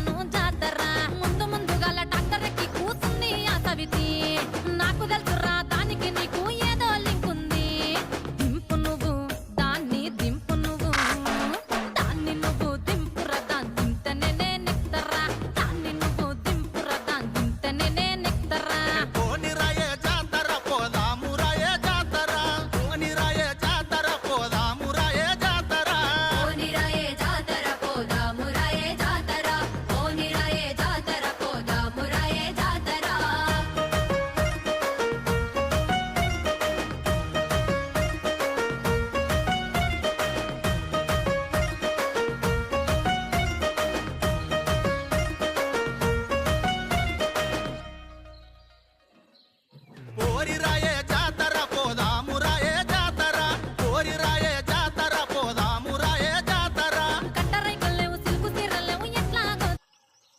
చేస్తాను జాతర ముందు ముందుగాల డాక్టర్ ఎక్కి కూసుంది ఆ సవితి నాకు తెలుసురా దానికి నీకు ఏదో లింక్ ఉంది దింపు నువ్వు దాన్ని దింపు నువ్వు దాన్ని నువ్వు దింపురా దాన్ని దింతనే నెక్తరా దాన్ని నువ్వు దింపురా దాన్ని దింతనే నెక్తరా పోనిరాయే జాతర పోదామురాయే జాతర పోనిరాయే జాతర పోదామురాయే జాతర పోనిరాయే జాతర పోదామురాయే జాతర పోనిరాయే జాతర పోదామురాయే జాతర పోరిరాయే